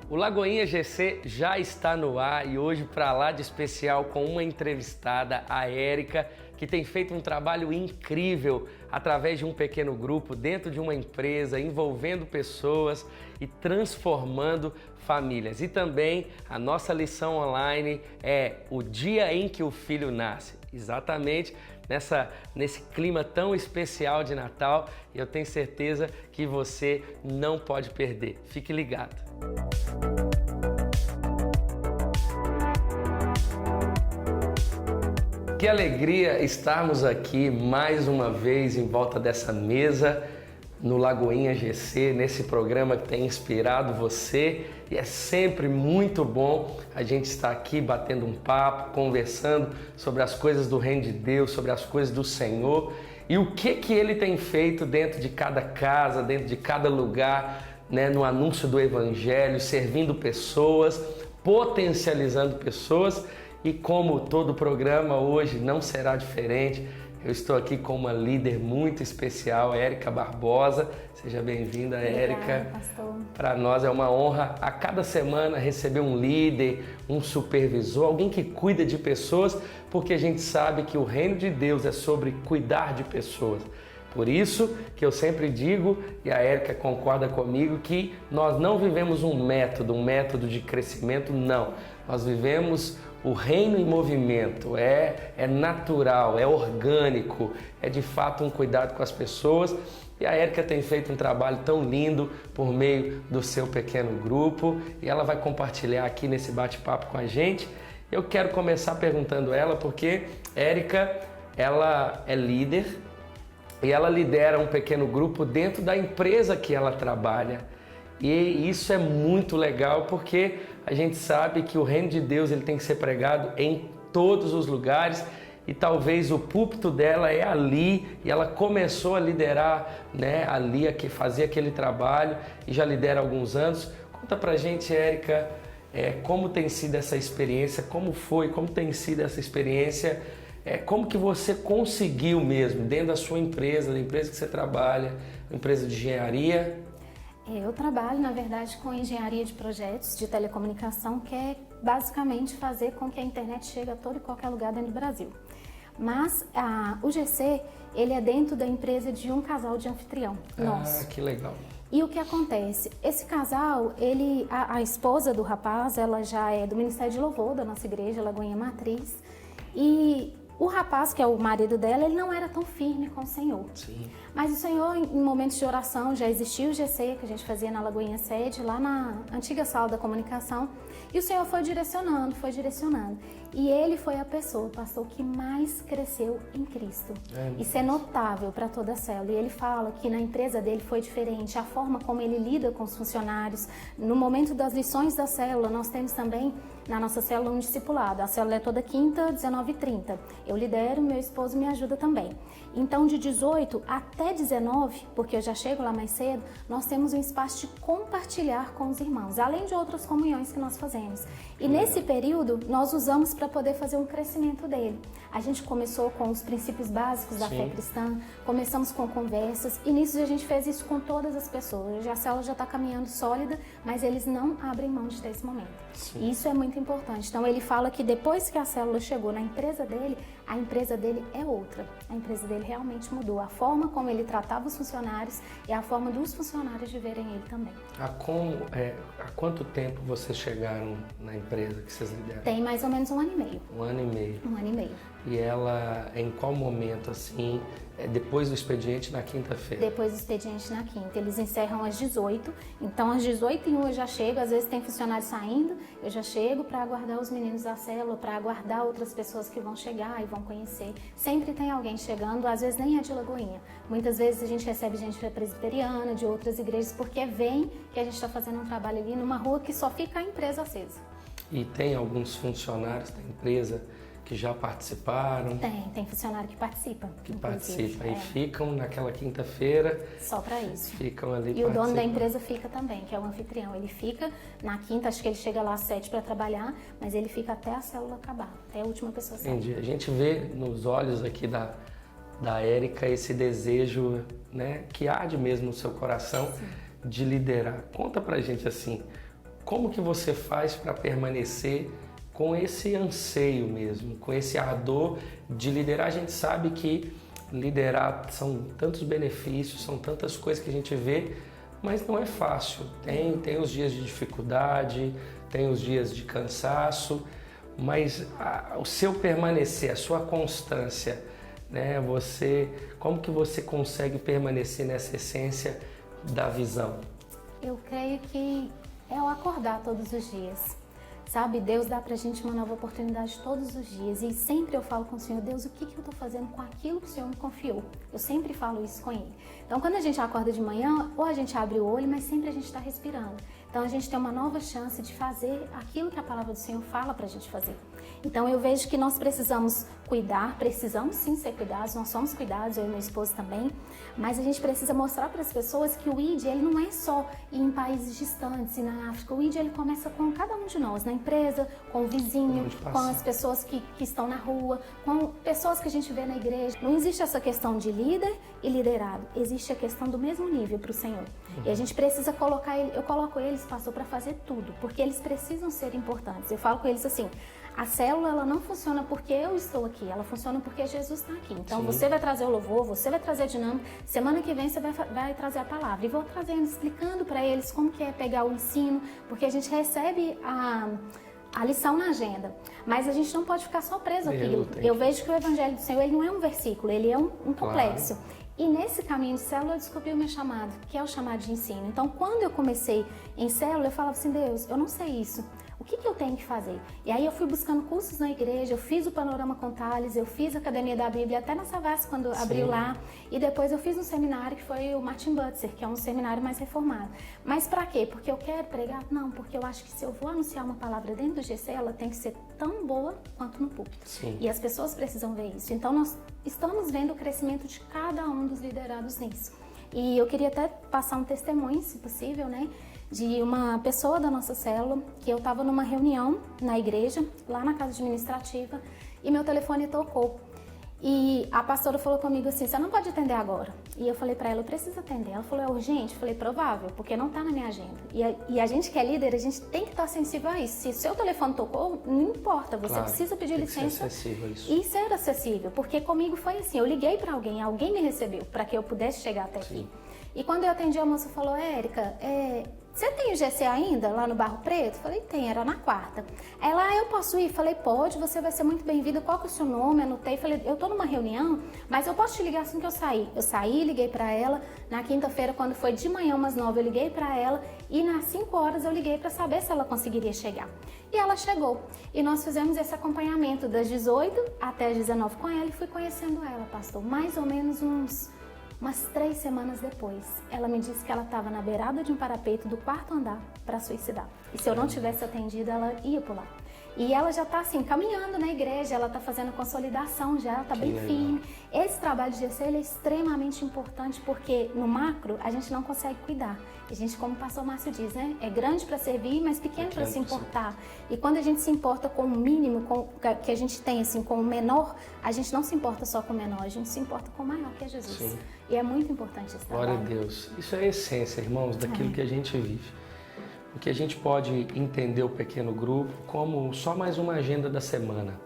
O Lagoinha GC já está no ar e hoje para lá de especial com uma entrevistada, a Érica, que tem feito um trabalho incrível através de um pequeno grupo dentro de uma empresa, envolvendo pessoas e transformando famílias. E também a nossa lição online é o dia em que o filho nasce. Exatamente nesse clima tão especial de Natal, e eu tenho certeza que você não pode perder. Fique ligado. Que alegria estarmos aqui mais uma vez em volta dessa mesa no Lagoinha GC, nesse programa que tem inspirado você, e é sempre muito bom a gente estar aqui batendo um papo, conversando sobre as coisas do reino de Deus, sobre as coisas do Senhor e o que Ele tem feito dentro de cada casa, dentro de cada lugar, né, no anúncio do Evangelho, servindo pessoas, potencializando pessoas. E como todo programa hoje não será diferente, eu estou aqui com uma líder muito especial, Érica Barbosa. Seja bem-vinda, Érica. Pastor. Para nós é uma honra a cada semana receber um líder, um supervisor, alguém que cuida de pessoas, porque a gente sabe que o reino de Deus é sobre cuidar de pessoas. Por isso que eu sempre digo, e a Érica concorda comigo, que nós não vivemos um método de crescimento, não. Nós vivemos o reino em movimento, é natural, é orgânico, é de fato um cuidado com as pessoas. E a Érica tem feito um trabalho tão lindo por meio do seu pequeno grupo e ela vai compartilhar aqui nesse bate-papo com a gente. Eu quero começar perguntando a ela porque Érica, ela é líder e ela lidera um pequeno grupo dentro da empresa que ela trabalha. E isso é muito legal porque a gente sabe que o reino de Deus ele tem que ser pregado em todos os lugares e talvez o púlpito dela é ali e ela começou a liderar, né, ali, fazer aquele trabalho e já lidera há alguns anos. Conta pra gente, Érica, como tem sido essa experiência, como tem sido essa experiência, como que você conseguiu mesmo, dentro da sua empresa, da empresa que você trabalha, empresa de engenharia. Eu trabalho, na verdade, com engenharia de projetos de telecomunicação, que é basicamente fazer com que a internet chegue a todo e qualquer lugar dentro do Brasil. Mas o GC, ele é dentro da empresa de um casal de anfitrião nosso. Ah, que legal. E o que acontece? Esse casal, a esposa do rapaz, ela já é do Ministério de Louvor da nossa igreja, Lagoinha Matriz, e o rapaz, que é o marido dela, ele não era tão firme com o Senhor. Sim. Mas o Senhor, em momentos de oração, já existia o GC, que a gente fazia na Lagoinha Sede, lá na antiga sala da comunicação. E o Senhor foi direcionando. E ele foi a pessoa, o pastor, que mais cresceu em Cristo. Isso é notável para toda a célula. E ele fala que na empresa dele foi diferente, a forma como ele lida com os funcionários. No momento das lições da célula, nós temos também na nossa célula um discipulado. A célula é toda quinta, 19h30. Eu lidero, meu esposo me ajuda também. Então, de 18 até 19, porque eu já chego lá mais cedo, nós temos um espaço de compartilhar com os irmãos, além de outras comunhões que nós fazemos. E nesse período, nós usamos para poder fazer um crescimento dele. A gente começou com os princípios básicos da fé cristã, começamos com conversas, e nisso a gente fez isso com todas as pessoas. Hoje a célula já está caminhando sólida, mas eles não abrem mão de ter esse momento. E isso é muito importante. Então ele fala que depois que a célula chegou na empresa dele, a empresa dele é outra. A empresa dele realmente mudou. A forma como ele tratava os funcionários e a forma dos funcionários de verem ele também. Há quanto tempo vocês chegaram na empresa que vocês lideram? Tem mais ou menos 1 ano e meio. 1 ano e meio. 1 ano e meio. E ela, em qual momento, assim, depois do expediente na quinta-feira? Depois do expediente na quinta. Eles encerram às 18, então às 18h01 eu já chego, às vezes tem funcionário saindo, eu já chego para aguardar os meninos da célula, para aguardar outras pessoas que vão chegar e vão conhecer. Sempre tem alguém chegando, às vezes nem é de Lagoinha. Muitas vezes a gente recebe gente presbiteriana, de outras igrejas, porque vem que a gente está fazendo um trabalho ali numa rua que só fica a empresa acesa. E tem alguns funcionários da empresa que já participaram? Tem funcionário que participa. E ficam naquela quinta-feira. Só para isso. Ficam ali. E o dono da empresa fica também, que é o anfitrião. Ele fica na quinta, acho que ele chega lá às 7 para trabalhar, mas ele fica até a célula acabar, até a última pessoa sair. Entendi. A gente vê nos olhos aqui da Érica esse desejo, né, que arde mesmo no seu coração. Sim. De liderar. Conta pra gente assim, como que você faz para permanecer com esse anseio mesmo, com esse ardor de liderar? A gente sabe que liderar são tantos benefícios, são tantas coisas que a gente vê, mas não é fácil. Tem os dias de dificuldade, tem os dias de cansaço, mas o seu permanecer, a sua constância, né? Como que você consegue permanecer nessa essência da visão? Eu creio que é o acordar todos os dias. Sabe, Deus dá pra gente uma nova oportunidade todos os dias. E sempre eu falo com o Senhor, Deus, o que eu tô fazendo com aquilo que o Senhor me confiou? Eu sempre falo isso com Ele. Então, quando a gente acorda de manhã, ou a gente abre o olho, mas sempre a gente está respirando. Então, a gente tem uma nova chance de fazer aquilo que a palavra do Senhor fala pra gente fazer. Então, eu vejo que nós precisamos cuidar, precisamos sim ser cuidados, nós somos cuidados, eu e meu esposo também, mas a gente precisa mostrar para as pessoas que o ID, ele não é só em países distantes e na África. O ID, ele começa com cada um de nós, na empresa, com o vizinho, com as pessoas que estão na rua, com pessoas que a gente vê na igreja. Não existe essa questão de líder e liderado, existe a questão do mesmo nível para o Senhor. E a gente precisa colocar ele, eu coloco eles, pastor, para fazer tudo, porque eles precisam ser importantes. Eu falo com eles assim, a célula, ela não funciona porque eu estou aqui, ela funciona porque Jesus está aqui. Então, sim, você vai trazer o louvor, você vai trazer a dinâmica, semana que vem você vai trazer a palavra. E vou trazendo, explicando para eles como que é pegar o ensino, porque a gente recebe a lição na agenda, mas a gente não pode ficar só preso àquilo. Eu vejo que o Evangelho do Senhor, ele não é um versículo, ele é um complexo. Claro. E nesse caminho de célula eu descobri o meu chamado, que é o chamado de ensino. Então, quando eu comecei em célula, eu falava assim, Deus, eu não sei isso. O que eu tenho que fazer? E aí eu fui buscando cursos na igreja, eu fiz o Panorama com Thales, eu fiz a Academia da Bíblia, até na Savassi, quando abriu lá. E depois eu fiz um seminário que foi o Martin Butzer, que é um seminário mais reformado. Mas pra quê? Porque eu quero pregar? Não, porque eu acho que se eu vou anunciar uma palavra dentro do GC, ela tem que ser tão boa quanto no púlpito. Sim. E as pessoas precisam ver isso. Então nós estamos vendo o crescimento de cada um dos liderados nisso. E eu queria até passar um testemunho, se possível, né? De uma pessoa da nossa célula, que eu estava numa reunião na igreja, lá na casa administrativa, e meu telefone tocou. E a pastora falou comigo assim, você não pode atender agora. E eu falei para ela, eu preciso atender. Ela falou, é urgente? Eu falei, provável, porque não está na minha agenda. E a gente que é líder, a gente tem que estar sensível a isso. Se o seu telefone tocou, não importa, você precisa pedir licença e ser acessível. Porque comigo foi assim, eu liguei para alguém me recebeu, para que eu pudesse chegar até aqui. E quando eu atendi, a moça falou, Érica, você tem o GC ainda lá no Barro Preto? Falei, tem, era na quarta. Ela, eu posso ir? Falei, pode, você vai ser muito bem-vinda. Qual que é o seu nome? Anotei, falei, eu tô numa reunião, mas eu posso te ligar assim que eu sair. Eu saí, liguei pra ela. Na quinta-feira, quando foi de manhã, umas 9, eu liguei pra ela. E nas 5 horas eu liguei pra saber se ela conseguiria chegar. E ela chegou. E nós fizemos esse acompanhamento das 18 até as 19 com ela e fui conhecendo ela, pastor. Mais ou menos umas 3 semanas depois, ela me disse que ela estava na beirada de um parapeito do 4º andar para suicidar. E se eu não tivesse atendido, ela ia pular. E ela já está assim, caminhando na igreja, ela está fazendo consolidação já, ela está bem firme. Esse trabalho de GC ele é extremamente importante porque no macro a gente não consegue cuidar. A gente, como o pastor Márcio diz, né? É grande para servir, mas pequeno para se importar. E quando a gente se importa com o mínimo que a gente tem, assim, com o menor, a gente não se importa só com o menor, a gente se importa com o maior, que é Jesus. Sim. E é muito importante esse trabalho. Glória a Deus. Isso é a essência, irmãos, daquilo que a gente vive. Porque a gente pode entender o pequeno grupo como só mais uma agenda da semana.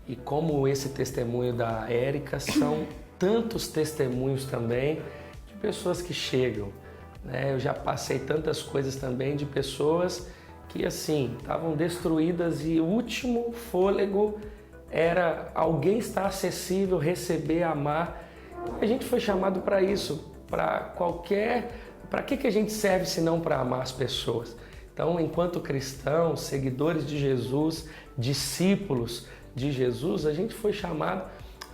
E como esse testemunho da Érica, são tantos testemunhos também de pessoas que chegam. Né? Eu já passei tantas coisas também de pessoas que assim, estavam destruídas e o último fôlego era alguém estar acessível, receber, amar. A gente foi chamado para isso, para que a gente serve se não para amar as pessoas? Então, enquanto cristãos, seguidores de Jesus, discípulos de Jesus, a gente foi chamado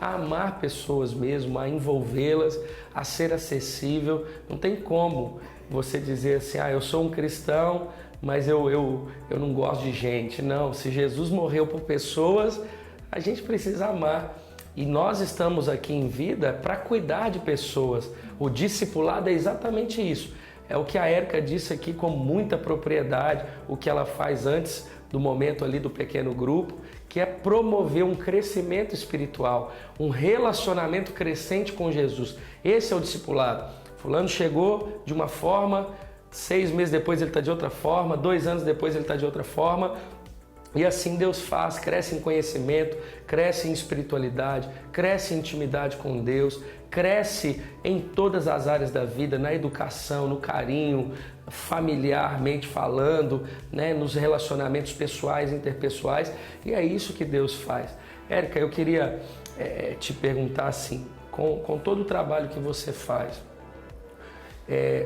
a amar pessoas mesmo, a envolvê-las, a ser acessível. Não tem como você dizer assim, eu sou um cristão, mas eu não gosto de gente. Não, se Jesus morreu por pessoas, a gente precisa amar. E nós estamos aqui em vida para cuidar de pessoas. O discipulado é exatamente isso. É o que a Érica disse aqui com muita propriedade, o que ela faz antes do momento ali do pequeno grupo, que é promover um crescimento espiritual, um relacionamento crescente com Jesus. Esse é o discipulado. Fulano chegou de uma forma, 6 meses depois ele está de outra forma, 2 anos depois ele está de outra forma. E assim Deus faz, cresce em conhecimento, cresce em espiritualidade, cresce em intimidade com Deus, cresce em todas as áreas da vida, na educação, no carinho, familiarmente falando, né, nos relacionamentos pessoais, interpessoais, e é isso que Deus faz. Érica, eu queria te perguntar assim, com todo o trabalho que você faz,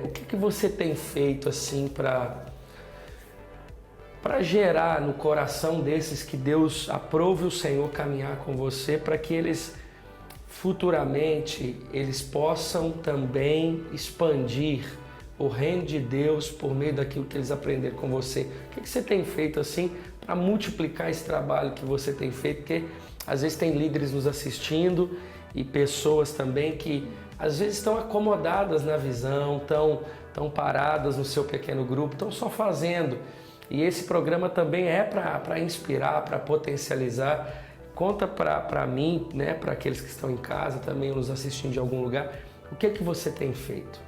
o que você tem feito assim para gerar no coração desses que Deus aprove o Senhor caminhar com você, para que eles futuramente eles possam também expandir o reino de Deus por meio daquilo que eles aprenderam com você? O que você tem feito assim para multiplicar esse trabalho que você tem feito? Porque às vezes tem líderes nos assistindo e pessoas também que às vezes estão acomodadas na visão, estão paradas no seu pequeno grupo, estão só fazendo. E esse programa também é para inspirar, para potencializar. Conta para mim, né, para aqueles que estão em casa também nos assistindo de algum lugar, o que você tem feito?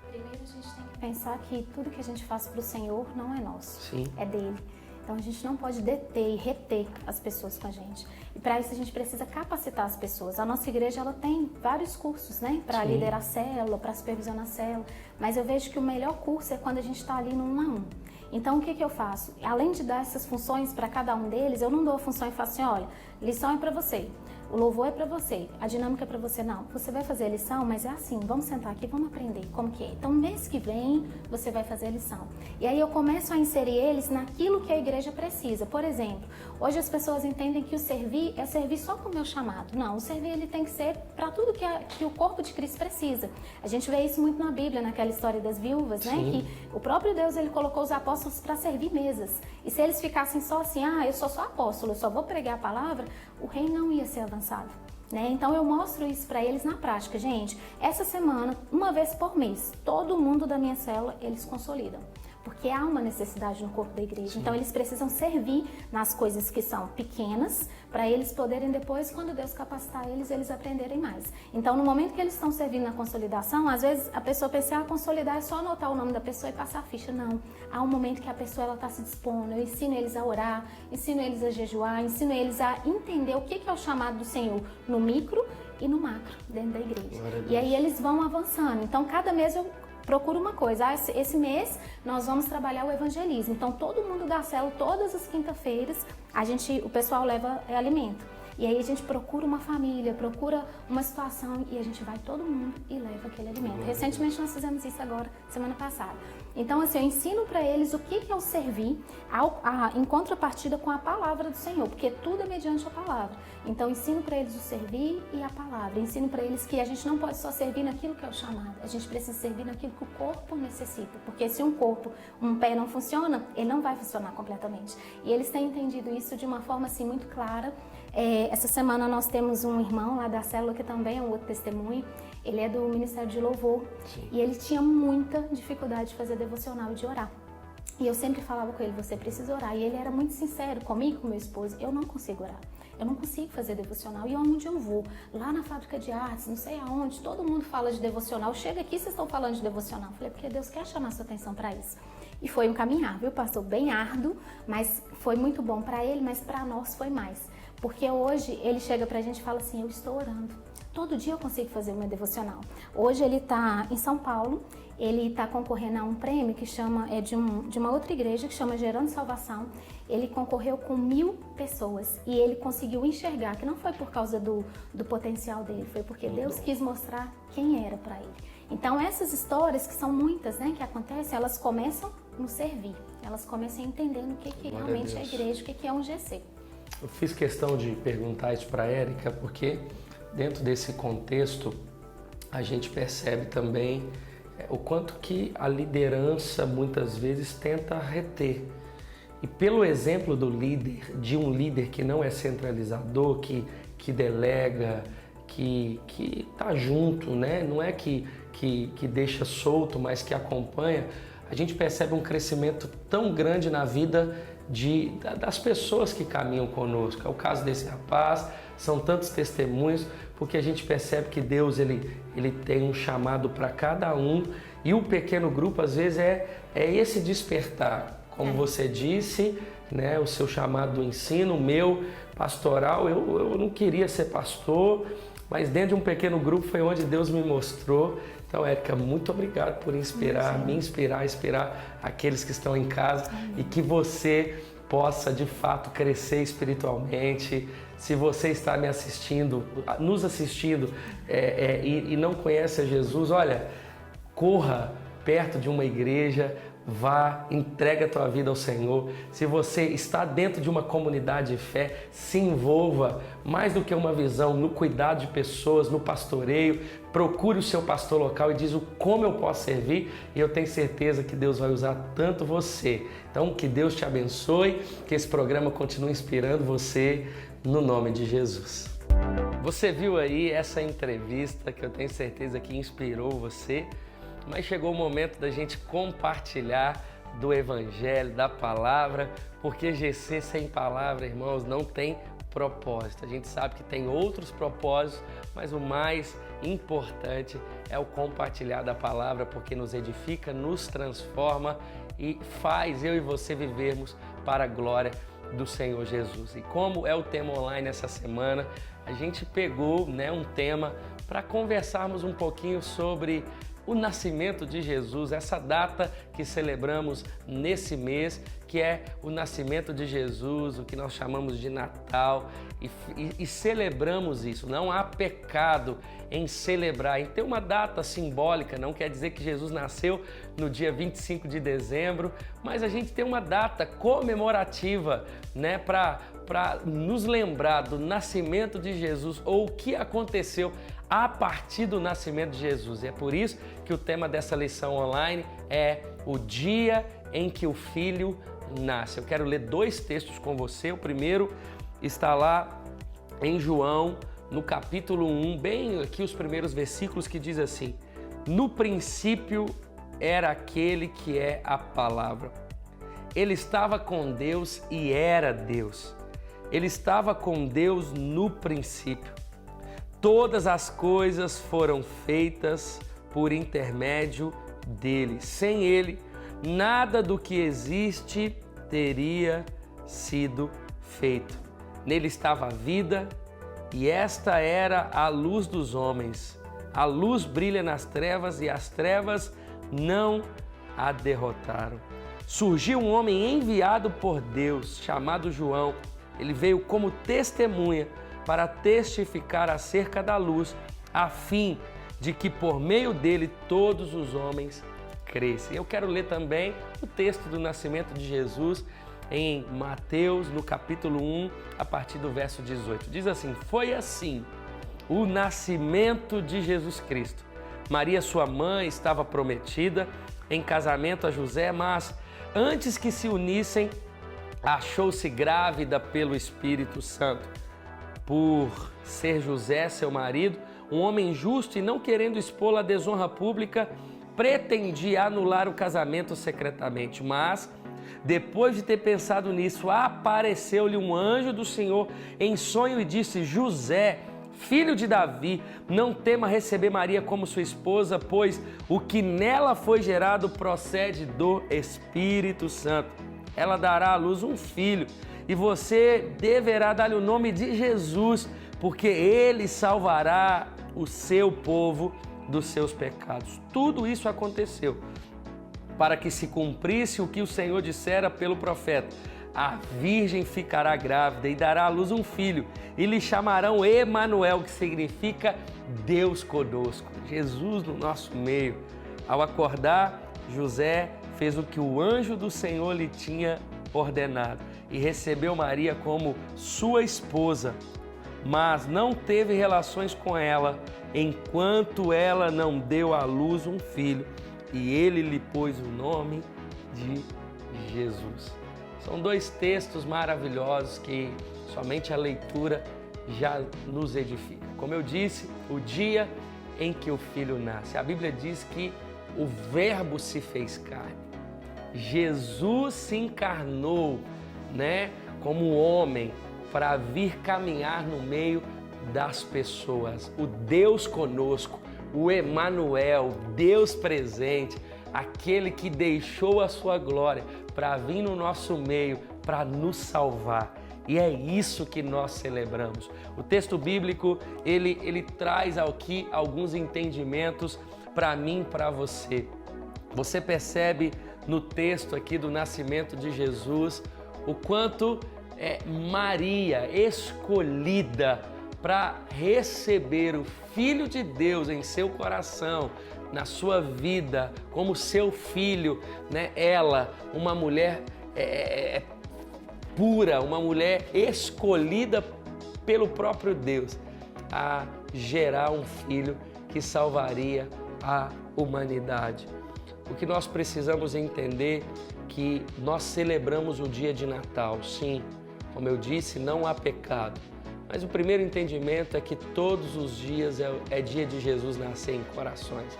Primeiro a gente tem que pensar que tudo que a gente faz para o Senhor não é nosso, Sim. É dele. Então a gente não pode deter e reter as pessoas com a gente. E para isso a gente precisa capacitar as pessoas. A nossa igreja ela tem vários cursos, né? Para liderar célula, para supervisionar célula. Mas eu vejo que o melhor curso é quando a gente está ali no 1 a 1. Então o que eu faço? Além de dar essas funções para cada um deles, eu não dou a função e faço assim, olha, lição é para você. O louvor é para você, a dinâmica é para você. Não, você vai fazer a lição, mas é assim, vamos sentar aqui, vamos aprender como que é. Então, mês que vem, você vai fazer a lição. E aí eu começo a inserir eles naquilo que a igreja precisa. Por exemplo, hoje as pessoas entendem que o servir é servir só com o meu chamado. Não, o servir ele tem que ser para tudo que o corpo de Cristo precisa. A gente vê isso muito na Bíblia, naquela história das viúvas, né? Que o próprio Deus, ele colocou os apóstolos para servir mesas. E se eles ficassem só assim, eu sou só apóstolo, eu só vou pregar a palavra, o reino não ia ser avançado, né? Então eu mostro isso para eles na prática. Gente, essa semana, uma vez por mês, todo mundo da minha célula, eles consolidam. Porque há uma necessidade no corpo da igreja. Sim. Então eles precisam servir nas coisas que são pequenas, para eles poderem depois, quando Deus capacitar eles aprenderem mais. Então no momento que eles estão servindo na consolidação, às vezes a pessoa pensa, consolidar é só anotar o nome da pessoa e passar a ficha. Não, há um momento que a pessoa está se dispondo, eu ensino eles a orar, ensino eles a jejuar, ensino eles a entender o que é o chamado do Senhor no micro e no macro, dentro da igreja. E aí eles vão avançando. Então cada mês eu procura uma coisa, esse mês nós vamos trabalhar o evangelismo. Então todo mundo da célula, todas as quinta-feiras, o pessoal leva alimento. E aí a gente procura uma família, procura uma situação e a gente vai todo mundo e leva aquele alimento. Recentemente nós fizemos isso agora, semana passada. Então assim, eu ensino para eles o que é o servir em contrapartida com a palavra do Senhor, porque tudo é mediante a palavra. Então ensino para eles o servir e a palavra. Ensino para eles que a gente não pode só servir naquilo que é o chamado, a gente precisa servir naquilo que o corpo necessita, porque se um pé não funciona, ele não vai funcionar completamente. E eles têm entendido isso de uma forma assim muito clara. Essa semana nós temos um irmão lá da célula que também é um outro testemunho. Ele é do Ministério de Louvor. Sim. E ele tinha muita dificuldade de fazer devocional e de orar. E eu sempre falava com ele, você precisa orar. E ele era muito sincero comigo, com meu esposo, eu não consigo orar. Eu não consigo fazer devocional. E onde eu vou? Lá na fábrica de artes, não sei aonde, todo mundo fala de devocional. Chega aqui, vocês estão falando de devocional. Eu falei, porque Deus quer chamar sua atenção para isso. E foi um caminhar, viu, pastor? Bem árduo, mas foi muito bom para ele, mas para nós foi mais. Porque hoje ele chega pra gente e fala assim, eu estou orando. Todo dia eu consigo fazer o meu devocional. Hoje ele está em São Paulo, ele está concorrendo a um prêmio que de uma outra igreja que chama Gerando Salvação. Ele concorreu com 1000 pessoas e ele conseguiu enxergar que não foi por causa do potencial dele, foi porque Deus quis mostrar quem era para ele. Então essas histórias, que são muitas, né, que acontecem, elas começam no servir, elas começam entendendo o que realmente é a igreja, o que é um GC. Eu fiz questão de perguntar isso para a Érica porque dentro desse contexto a gente percebe também o quanto que a liderança muitas vezes tenta reter. E pelo exemplo de um líder que não é centralizador, que delega, que está junto, né? Não é que deixa solto, mas que acompanha, a gente percebe um crescimento tão grande na vida das pessoas que caminham conosco. É o caso desse rapaz, são tantos testemunhos, porque a gente percebe que Deus ele tem um chamado para cada um E o pequeno grupo, às vezes, é esse despertar. Como você disse, né, o seu chamado do ensino, o meu pastoral, eu não queria ser pastor, mas dentro de um pequeno grupo foi onde Deus me mostrou. Então, Érica, muito obrigado por inspirar, me inspirar, inspirar aqueles que estão em casa e que você possa, de fato, crescer espiritualmente. Se você está me assistindo, nos assistindo e não conhece a Jesus, olha, corra perto de uma igreja, vá, entrega a tua vida ao Senhor. Se você está dentro de uma comunidade de fé, se envolva mais do que uma visão no cuidado de pessoas, no pastoreio. Procure o seu pastor local e diz como eu posso servir, e eu tenho certeza que Deus vai usar tanto você. Então, que Deus te abençoe, que esse programa continue inspirando você, no nome de Jesus. Você viu aí essa entrevista que eu tenho certeza que inspirou você, mas chegou o momento da gente compartilhar do Evangelho, da Palavra, porque GC sem palavra, irmãos, não tem propósito. A gente sabe que tem outros propósitos, mas o mais importante é o compartilhar da Palavra, porque nos edifica, nos transforma e faz eu e você vivermos para a glória do Senhor Jesus. E como é o tema online essa semana, a gente pegou, um tema para conversarmos um pouquinho sobre o nascimento de Jesus, essa data que celebramos nesse mês, que é o nascimento de Jesus, o que nós chamamos de Natal, e celebramos isso. Não há pecado em celebrar, em ter uma data simbólica. Não quer dizer que Jesus nasceu no dia 25 de dezembro, mas a gente tem uma data comemorativa, para nos lembrar do nascimento de Jesus, ou o que aconteceu a partir do nascimento de Jesus. E é por isso que o tema dessa lição online é o dia em que o Filho nasce. Eu quero ler 2 textos com você. O primeiro está lá em João, no capítulo 1, bem aqui os primeiros versículos, que diz assim: no princípio era aquele que é a palavra. Ele estava com Deus e era Deus. Ele estava com Deus no princípio. Todas as coisas foram feitas por intermédio dele. Sem ele, nada do que existe teria sido feito. Nele estava a vida, e esta era a luz dos homens. A luz brilha nas trevas, e as trevas não a derrotaram. Surgiu um homem enviado por Deus, chamado João. Ele veio como testemunha para testificar acerca da luz, a fim de que por meio dele todos os homens crescem. Eu quero ler também o texto do nascimento de Jesus em Mateus, no capítulo 1, a partir do verso 18. Diz assim: foi assim o nascimento de Jesus Cristo. Maria, sua mãe, estava prometida em casamento a José, mas antes que se unissem, achou-se grávida pelo Espírito Santo. Por ser José, seu marido, um homem justo e não querendo expô-la à desonra pública, pretendia anular o casamento secretamente. Mas, depois de ter pensado nisso, apareceu-lhe um anjo do Senhor em sonho e disse: José, filho de Davi, não tema receber Maria como sua esposa, pois o que nela foi gerado procede do Espírito Santo. Ela dará à luz um filho, e você deverá dar-lhe o nome de Jesus, porque ele salvará o seu povo dos seus pecados. Tudo isso aconteceu para que se cumprisse o que o Senhor dissera pelo profeta: a virgem ficará grávida e dará à luz um filho, e lhe chamarão Emanuel, que significa Deus conosco. Jesus no nosso meio. Ao acordar, José fez o que o anjo do Senhor lhe tinha ordenado e recebeu Maria como sua esposa, mas não teve relações com ela enquanto ela não deu à luz um filho, e ele lhe pôs o nome de Jesus. São 2 textos maravilhosos que somente a leitura já nos edifica. Como eu disse, o dia em que o Filho nasce. A Bíblia diz que o Verbo se fez carne. Jesus se encarnou, como homem, para vir caminhar no meio das pessoas. O Deus conosco, o Emanuel, Deus presente, aquele que deixou a sua glória para vir no nosso meio, para nos salvar. E é isso que nós celebramos. O texto bíblico, ele traz aqui alguns entendimentos para mim e para você. Você percebe no texto aqui do nascimento de Jesus o quanto Maria, escolhida para receber o Filho de Deus em seu coração, na sua vida, como seu filho, né? Ela, uma mulher pura, uma mulher escolhida pelo próprio Deus a gerar um filho que salvaria a humanidade. O que nós precisamos entender que nós celebramos o dia de Natal, sim, como eu disse, não há pecado. Mas o primeiro entendimento é que todos os dias é dia de Jesus nascer em corações.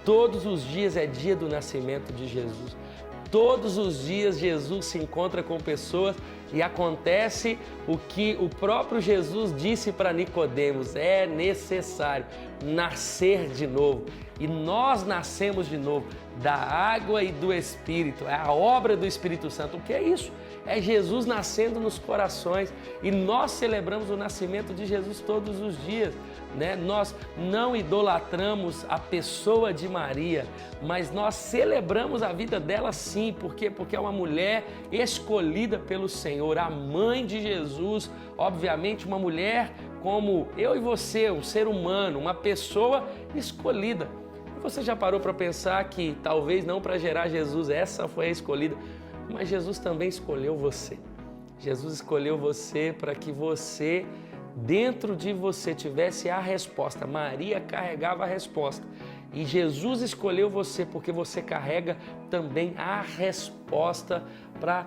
Todos os dias é dia do nascimento de Jesus. Todos os dias Jesus se encontra com pessoas e acontece o que o próprio Jesus disse para Nicodemos: é necessário nascer de novo. E nós nascemos de novo da água e do Espírito, é a obra do Espírito Santo. O que é isso? É Jesus nascendo nos corações e nós celebramos o nascimento de Jesus todos os dias, né? Nós não idolatramos a pessoa de Maria, mas nós celebramos a vida dela sim. Por quê? Porque é uma mulher escolhida pelo Senhor, a mãe de Jesus, obviamente uma mulher como eu e você, um ser humano, uma pessoa escolhida. Você já parou para pensar que talvez não para gerar Jesus essa foi a escolhida, mas Jesus também escolheu você. Jesus escolheu você para que você, dentro de você, tivesse a resposta. Maria carregava a resposta. E Jesus escolheu você porque você carrega também a resposta para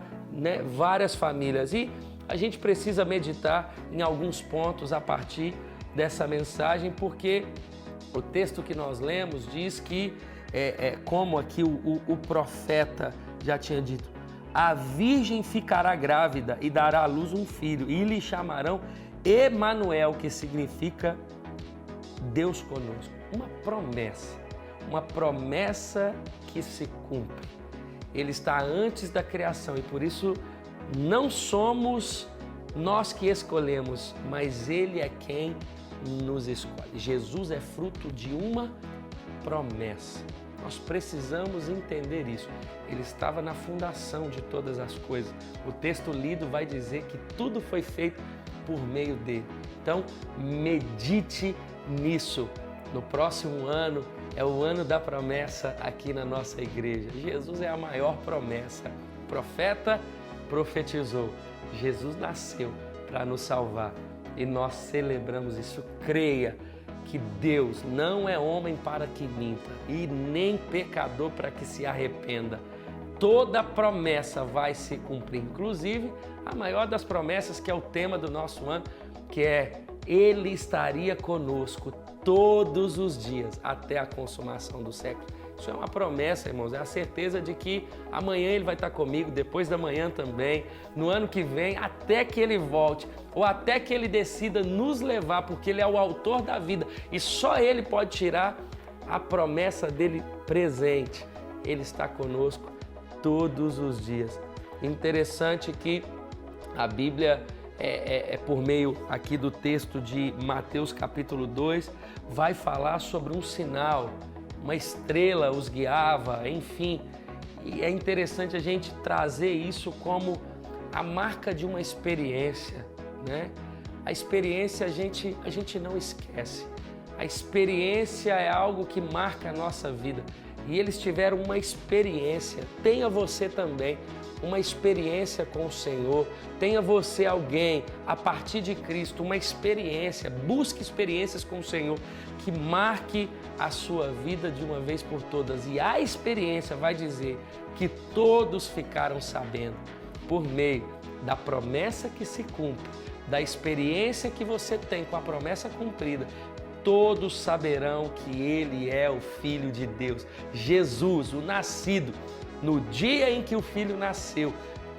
várias famílias. E a gente precisa meditar em alguns pontos a partir dessa mensagem, porque o texto que nós lemos diz que, como aqui o profeta já tinha dito, a virgem ficará grávida e dará à luz um filho, e lhe chamarão Emanuel, que significa Deus conosco. Uma promessa que se cumpre. Ele está antes da criação e por isso não somos nós que escolhemos, mas Ele é quem nos escolhe. Jesus é fruto de uma promessa. Nós precisamos entender isso. Ele estava na fundação de todas as coisas. O texto lido vai dizer que tudo foi feito por meio dele. Então, medite nisso. No próximo ano é o ano da promessa aqui na nossa igreja. Jesus é a maior promessa. O profeta profetizou. Jesus nasceu para nos salvar e nós celebramos isso. Creia que Deus não é homem para que minta e nem pecador para que se arrependa. Toda promessa vai se cumprir, inclusive a maior das promessas, que é o tema do nosso ano, que é Ele estaria conosco todos os dias até a consumação do século. Isso é uma promessa, irmãos, é a certeza de que amanhã Ele vai estar comigo, depois da manhã também, no ano que vem, até que Ele volte, ou até que Ele decida nos levar, porque Ele é o autor da vida e só Ele pode tirar a promessa dele presente. Ele está conosco todos os dias. Interessante que a Bíblia, por meio aqui do texto de Mateus capítulo 2, vai falar sobre um sinal. Uma estrela os guiava, enfim. E é interessante a gente trazer isso como a marca de uma experiência, né? A experiência a gente não esquece. A experiência é algo que marca a nossa vida. E eles tiveram uma experiência. Tenha você também uma experiência com o Senhor. Tenha você alguém, a partir de Cristo, uma experiência. Busque experiências com o Senhor que marque a sua vida de uma vez por todas. E a experiência vai dizer que todos ficaram sabendo, por meio da promessa que se cumpre, da experiência que você tem com a promessa cumprida, todos saberão que Ele é o Filho de Deus. Jesus, o nascido, no dia em que o Filho nasceu,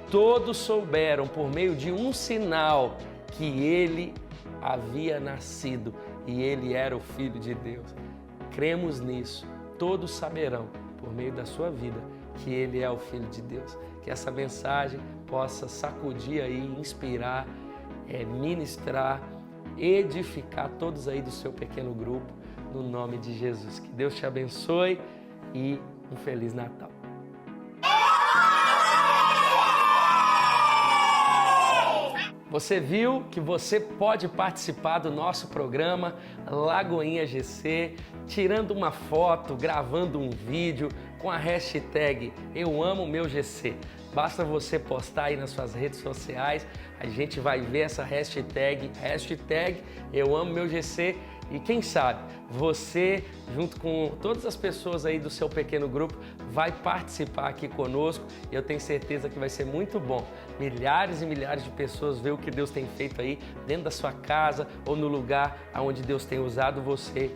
todos souberam por meio de um sinal que Ele havia nascido e Ele era o Filho de Deus. cremos nisso. Todos saberão, por meio da sua vida, que Ele é o Filho de Deus. Que essa mensagem possa sacudir aí, inspirar, ministrar, edificar todos aí do seu pequeno grupo, no nome de Jesus. Que Deus te abençoe e um Feliz Natal. Você viu que você pode participar do nosso programa Lagoinha GC, tirando uma foto, gravando um vídeo com a hashtag Eu Amo Meu GC. Basta você postar aí nas suas redes sociais, a gente vai ver essa hashtag Eu Amo Meu GC. E quem sabe você, junto com todas as pessoas aí do seu pequeno grupo, vai participar aqui conosco e eu tenho certeza que vai ser muito bom. Milhares e milhares de pessoas ver o que Deus tem feito aí dentro da sua casa ou no lugar onde Deus tem usado você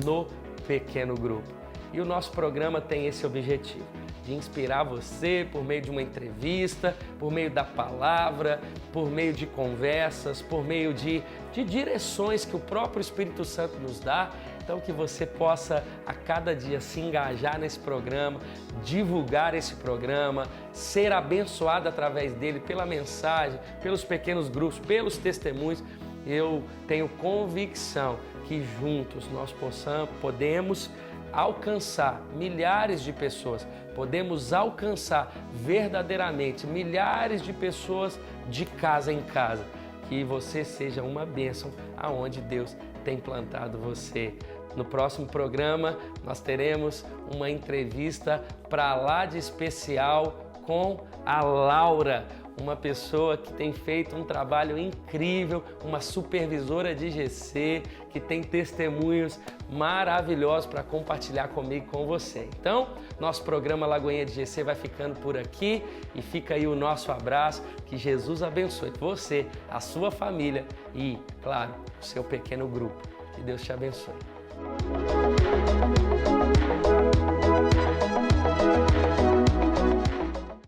no pequeno grupo. E o nosso programa tem esse objetivo, de inspirar você por meio de uma entrevista, por meio da palavra, por meio de conversas, por meio de direções que o próprio Espírito Santo nos dá. Então que você possa a cada dia se engajar nesse programa, divulgar esse programa, ser abençoado através dele pela mensagem, pelos pequenos grupos, pelos testemunhos. Eu tenho convicção que juntos nós podemos alcançar milhares de pessoas, podemos alcançar verdadeiramente milhares de pessoas de casa em casa. Que você seja uma bênção aonde Deus tem plantado você. No próximo programa nós teremos uma entrevista para lá de especial com a Laura, uma pessoa que tem feito um trabalho incrível, uma supervisora de GC, que tem testemunhos maravilhosos para compartilhar comigo e com você. Então, nosso programa Lagoinha de GC vai ficando por aqui e fica aí o nosso abraço. Que Jesus abençoe você, a sua família e, claro, o seu pequeno grupo. Que Deus te abençoe.